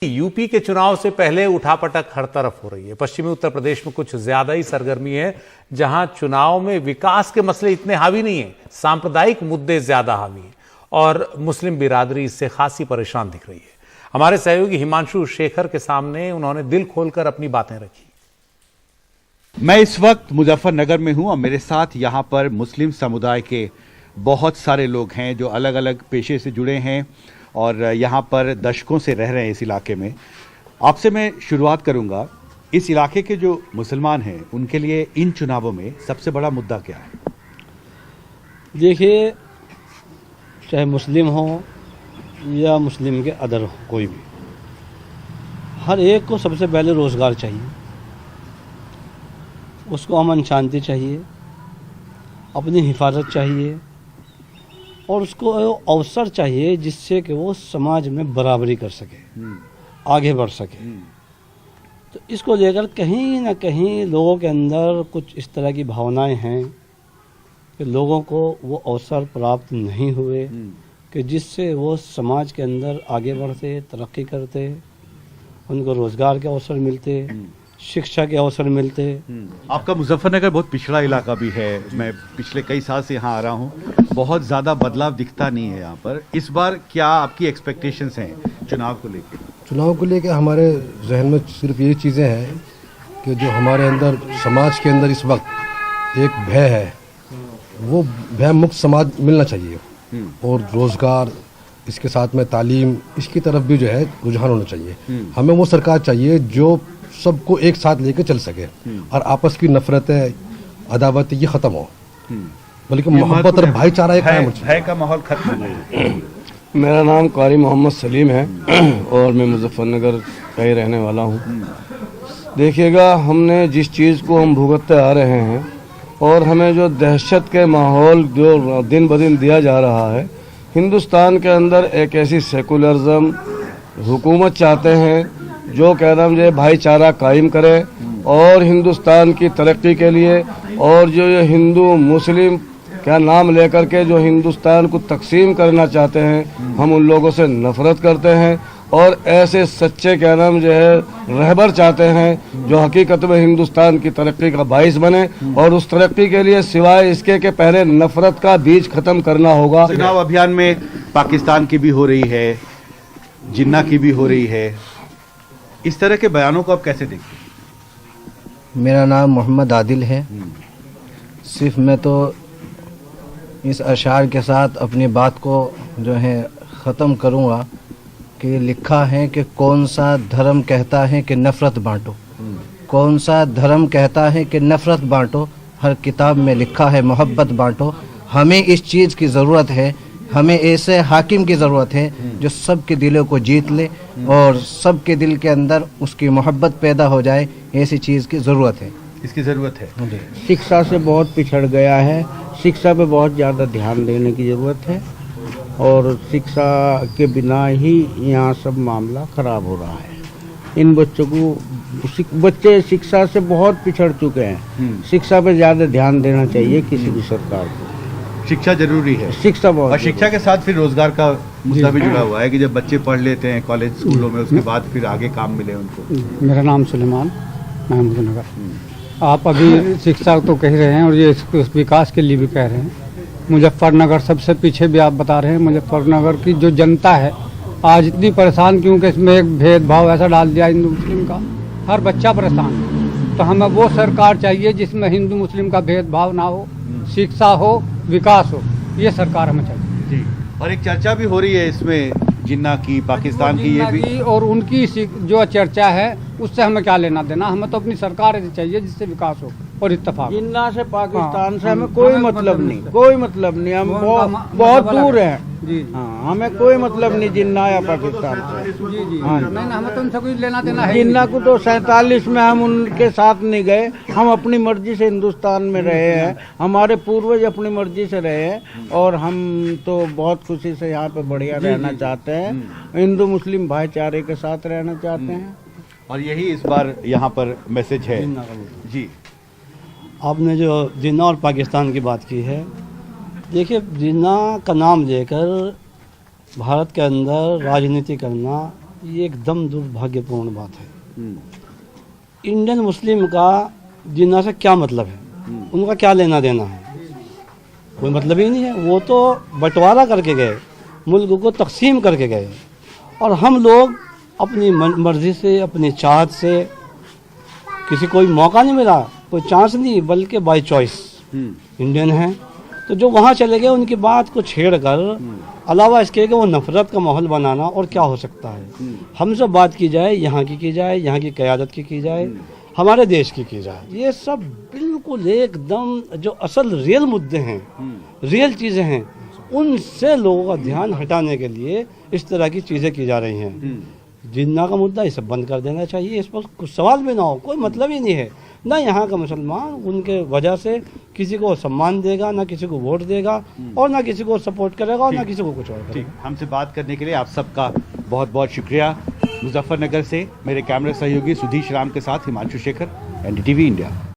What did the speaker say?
UP के चुनाव से पहले उठापटक हर तरफ हो रही है। पश्चिमी उत्तर प्रदेश में कुछ ज्यादा ही सरगर्मी है, जहां चुनाव में विकास के मसले इतने हावी नहीं है, सांप्रदायिक मुद्दे ज्यादा हावी हैं और मुस्लिम बिरादरी इससे खासी परेशान दिख रही है। हमारे सहयोगी हिमांशु शेखर के सामने उन्होंने दिल खोलकर अपनी बातें रखी। मैं इस वक्त मुजफ्फरनगर में हूं और मेरे साथ यहां पर मुस्लिम समुदाय के बहुत सारे लोग हैं जो अलग अलग पेशे से जुड़े हैं और यहाँ पर दशकों से रह रहे हैं इस इलाके में। आपसे मैं शुरुआत करूँगा, इस इलाके के जो मुसलमान हैं उनके लिए इन चुनावों में सबसे बड़ा मुद्दा क्या है? देखिए, चाहे मुस्लिम हो या मुस्लिम के अदर हो, कोई भी, हर एक को सबसे पहले रोज़गार चाहिए, उसको अमन शांति चाहिए, अपनी हिफाजत चाहिए और उसको अवसर चाहिए जिससे कि वो समाज में बराबरी कर सके, आगे बढ़ सके। तो इसको लेकर कहीं ना कहीं लोगों के अंदर कुछ इस तरह की भावनाएं हैं कि लोगों को वो अवसर प्राप्त नहीं हुए कि जिससे वो समाज के अंदर आगे बढ़ते, तरक्की करते, उनको रोज़गार के अवसर मिलते, शिक्षा के अवसर मिलते। आपका मुजफ्फरनगर बहुत पिछड़ा इलाका भी है, मैं पिछले कई साल से यहाँ आ रहा हूँ, बहुत ज़्यादा बदलाव दिखता नहीं है यहाँ पर। इस बार क्या आपकी एक्सपेक्टेशंस हैं चुनाव को लेकर? चुनाव को लेकर हमारे जहन में सिर्फ ये चीज़ें हैं कि जो हमारे अंदर समाज के अंदर इस वक्त एक भय है, वो भय मुक्त समाज मिलना चाहिए और रोज़गार, इसके साथ में तालीम, इसकी तरफ भी जो है रुझान होना चाहिए। हमें वो सरकार चाहिए जो सबको एक साथ लेकर चल सके और आपस की नफरतें, अदावत ये खत्म हो, बल्कि मोहब्बत और भाईचारा एक कायम हो। भय का माहौल खत्म हो। मेरा नाम कारी मोहम्मद सलीम है और मैं मुजफ्फरनगर का ही रहने वाला हूँ। देखिएगा, हमने जिस चीज़ को हम भुगतते आ रहे हैं और हमें जो दहशत के माहौल जो दिन ब दिन दिया जा रहा है, हिंदुस्तान के अंदर एक ऐसी सेकुलरिज्म हुकूमत चाहते हैं जो कह रहा है भाईचारा कायम करे और हिंदुस्तान की तरक्की के लिए, और जो ये हिंदू मुस्लिम क्या नाम लेकर के जो हिंदुस्तान को तकसीम करना चाहते हैं, हम उन लोगों से नफरत करते हैं और ऐसे सच्चे क्या नाम जो है रहबर चाहते हैं जो हकीकत में हिंदुस्तान की तरक्की का बाइस बने। और उस तरक्की के लिए सिवाय इसके कि पहले नफरत का बीज खत्म करना होगा। चुनाव अभियान में पाकिस्तान की भी हो रही है, जिन्ना की भी हो रही है, इस तरह के बयानों को आप कैसे देखते हैं? मेरा नाम मोहम्मद आदिल है। सिर्फ मैं तो इस अशार के साथ अपनी बात को जो है ख़त्म करूँगा कि लिखा है कि कौन सा धर्म कहता है कि नफ़रत बांटो, कौन सा धर्म कहता है कि नफ़रत बांटो, हर किताब में लिखा है मोहब्बत बांटो। हमें इस चीज़ की ज़रूरत है, हमें ऐसे हाकिम की ज़रूरत है जो सबके दिलों को जीत ले और सबके दिल के अंदर उसकी मोहब्बत पैदा हो जाए, ऐसी चीज़ की ज़रूरत है। इसकी ज़रूरत है। शिक्षा से बहुत पिछड़ गया है, शिक्षा पे बहुत ज़्यादा ध्यान देने की ज़रूरत है और शिक्षा के बिना ही यहाँ सब मामला ख़राब हो रहा है। इन बच्चों को बच्चे शिक्षा से बहुत पिछड़ चुके हैं, शिक्षा पे ज़्यादा ध्यान देना चाहिए किसी भी सरकार को। शिक्षा जरूरी है, शिक्षा बहुत, और शिक्षा के साथ फिर रोजगार का मुद्दा भी जुड़ा हुआ है कि जब बच्चे पढ़ लेते हैं कॉलेज स्कूलों में, उसके बाद फिर आगे काम मिले उनको। मेरा नाम सुलेमान महमूदनगर। आप अभी शिक्षा तो कह रहे हैं और ये विकास के लिए भी कह रहे हैं। मुजफ्फरनगर सबसे पीछे भी आप बता रहे हैं। मुजफ्फरनगर की जो जनता है आज इतनी परेशान क्योंकि इसमें एक भेदभाव ऐसा डाल दिया हिंदू मुस्लिम का, हर बच्चा परेशान है। तो हमें वो सरकार चाहिए जिसमें हिंदू मुस्लिम का भेदभाव ना हो, शिक्षा हो, विकास हो, ये सरकार हमें चाहिए जी। और एक चर्चा भी हो रही है इसमें जिन्ना की, पाकिस्तान की, ये भी, और उनकी जो चर्चा है उससे हमें क्या लेना देना। हमें तो अपनी सरकार ऐसी चाहिए जिससे विकास हो और इत्तेफाक। जिन्ना से पाकिस्तान से हमें कोई मतलब नहीं, कोई मतलब नहीं। हम बहुत दूर हैं जी। हाँ, हमें कोई मतलब नहीं जिन्ना या पाकिस्तान से। जी जी, हाँ, नहीं हमें तो उनसे कोई लेना देना है। जिन्ना को तो 47 में हम उनके साथ नहीं गए, हम अपनी मर्जी से हिंदुस्तान में रहे हैं, हमारे पूर्वज अपनी मर्जी से रहे हैं और हम तो बहुत खुशी से यहाँ पे बढ़िया रहना चाहते हैं, हिंदू मुस्लिम भाईचारे के साथ रहना चाहते हैं। और यही इस बार यहाँ पर मैसेज है जी। आपने जो जिन्ना और पाकिस्तान की बात की है, देखिए जिन्ना का नाम लेकर भारत के अंदर राजनीति करना ये एकदम दुर्भाग्यपूर्ण बात है। इंडियन मुस्लिम का जिन्ना से क्या मतलब है, उनका क्या लेना देना है, कोई मतलब ही नहीं है। वो तो बंटवारा करके गए, मुल्क को तकसीम करके गए, और हम लोग अपनी मर्जी से, अपनी चाहत से, किसी कोई मौका नहीं मिला, कोई चांस नहीं, बल्कि बाय चॉइस इंडियन है। तो जो वहाँ चले गए उनकी बात को छेड़ कर, अलावा इसके कि वो नफरत का माहौल बनाना, और क्या हो सकता है। हमसे बात की जाए, यहाँ की जाए, यहाँ की क़यादत की जाए, हमारे देश की जाए। ये सब बिल्कुल एकदम जो असल रियल मुद्दे हैं, रियल चीज़ें हैं, उनसे लोगों का ध्यान हटाने के लिए इस तरह की चीज़ें की जा रही हैं। जिन्ना का मुद्दा ये सब बंद कर देना चाहिए, इस पर कुछ सवाल भी ना हो, कोई मतलब ही नहीं है। ना यहाँ का मुसलमान उनके वजह से किसी को सम्मान देगा, ना किसी को वोट देगा, और ना किसी को सपोर्ट करेगा, और ना किसी को कुछ और करेगा। हमसे बात करने के लिए आप सबका बहुत बहुत शुक्रिया। मुजफ्फरनगर से मेरे कैमरा सहयोगी सुधीश राम के साथ हिमांशु शेखर, NDTV इंडिया।